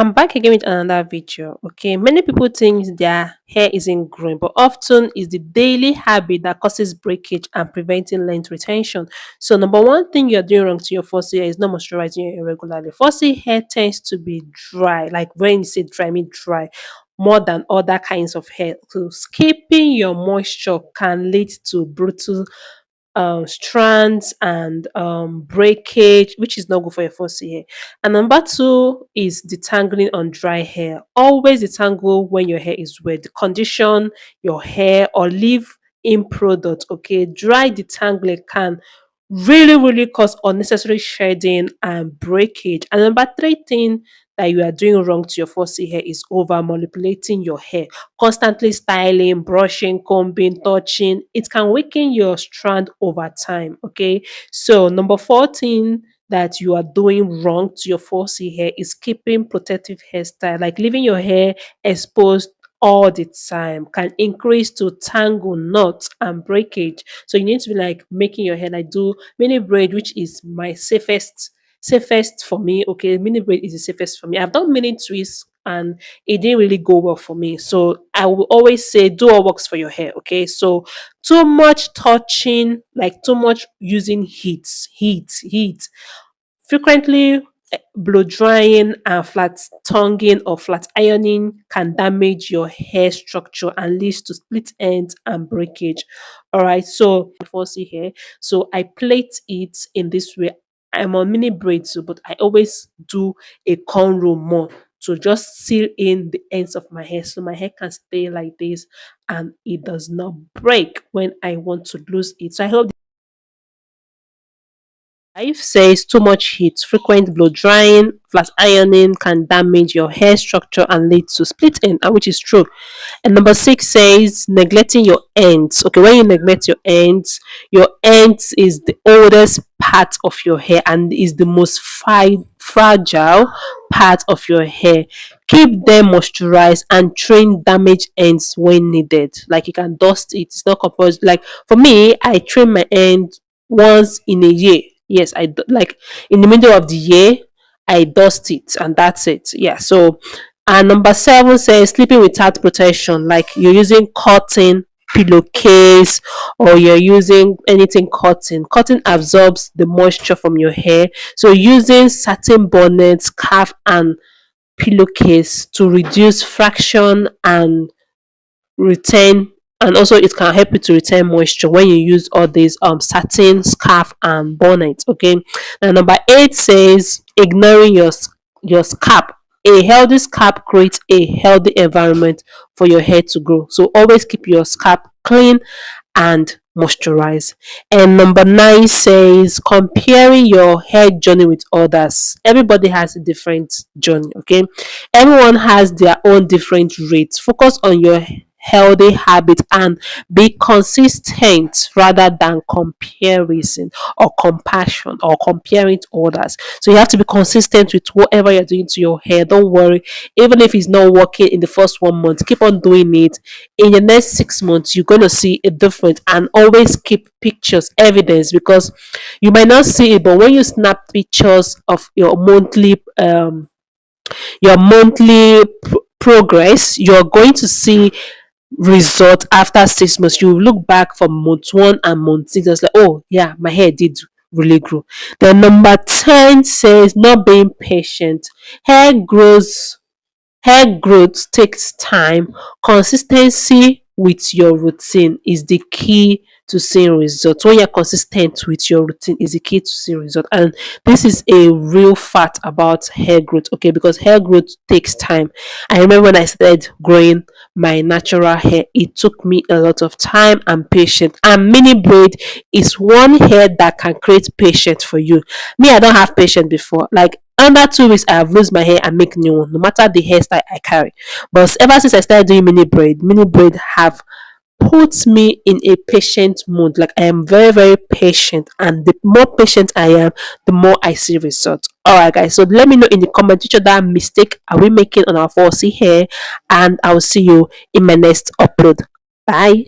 I'm back again with another video. Okay, many people think their hair isn't growing, but often it's the daily habit that causes breakage and preventing length retention. So, number one thing you're doing wrong to your fussy hair is not moisturizing your hair regularly. Fussy hair tends to be dry, like when you say dry, I mean dry, more than other kinds of hair. So, skipping your moisture can lead to brutal strands and breakage, which is not good for your fussy hair. And number two is detangling on dry hair. Always detangle when your hair is wet. Condition your hair or leave in product. Okay, dry detangling can really cause unnecessary shedding and breakage. And number three thing that you are doing wrong to your fussy hair is over manipulating your hair, constantly styling, brushing, combing, touching. It can weaken your strand over time. Okay, so number 14 that you are doing wrong to your fussy hair is keeping protective hairstyle, like leaving your hair exposed all the time can increase to tangle, knots, and breakage. So you need to be like making your hair like do mini braid, which is my safest for me. Okay, mini braid is the safest for me. I've done mini twists and it didn't really go well for me. So I will always say do what works for your hair. Okay. So too much touching, like too much using heat. Frequently blow drying and flat tonguing or flat ironing can damage your hair structure and leads to split ends and breakage. All right, so before see here, so I plait it in this way. I'm on mini braids, too, but I always do a cornrow more to just seal in the ends of my hair so my hair can stay like this and it does not break when I want to lose it. So I hope if says too much heat, frequent blow drying, flat ironing can damage your hair structure and lead to split end, and which is true. And number six says neglecting your ends. Okay, when you neglect your ends is the oldest part of your hair and is the most fragile part of your hair. Keep them moisturized and trim damaged ends when needed. Like you can dust it. It's not compulsory. Like for me, I trim my end once in a year. Yes, like in the middle of the year, I dust it and that's it. Yeah. So, and number seven says sleeping without protection, like you're using cotton pillowcase or you're using anything cotton. Cotton absorbs the moisture from your hair. So using satin bonnet, scarf, and pillowcase to reduce fraction and retain, and also it can help you to retain moisture when you use all these satin scarf and bonnet. Okay, now number 8 says ignoring your scalp. A healthy scalp creates a healthy environment for your hair to grow, so always keep your scalp clean and moisturize. And number 9 says comparing your hair journey with others. Everybody has a different journey. Okay, everyone has their own different rates. Focus on your healthy habit and be consistent rather than comparison or compassion or comparing to others. So you have to be consistent with whatever you're doing to your hair. Don't worry, even if it's not working in the first 1 month, keep on doing it. In the next 6 months you're going to see a difference, and always keep pictures evidence, because you might not see it, but when you snap pictures of your monthly progress, you're going to see result after 6 months. You look back from month one and month six, it's like, oh yeah, my hair did really grow. The number 10 says not being patient. Hair growth takes time. Consistency with your routine is the key to seeing results. When you're consistent with your routine is the key to seeing results. And this is a real fact about hair growth, okay? Because hair growth takes time. I remember when I started growing my natural hair, it took me a lot of time and patience. And mini braid is one hair that can create patience for you. Me, I don't have patience before. Like under 2 weeks, I have lose my hair and make new one, no matter the hairstyle I carry. But ever since I started doing mini braid have put me in a patient mood. Like I am very patient, and the more patient I am, the more I see results. Alright guys, so let me know in the comment which other mistake are we making on our 4C hair, and I'll see you in my next upload. Bye.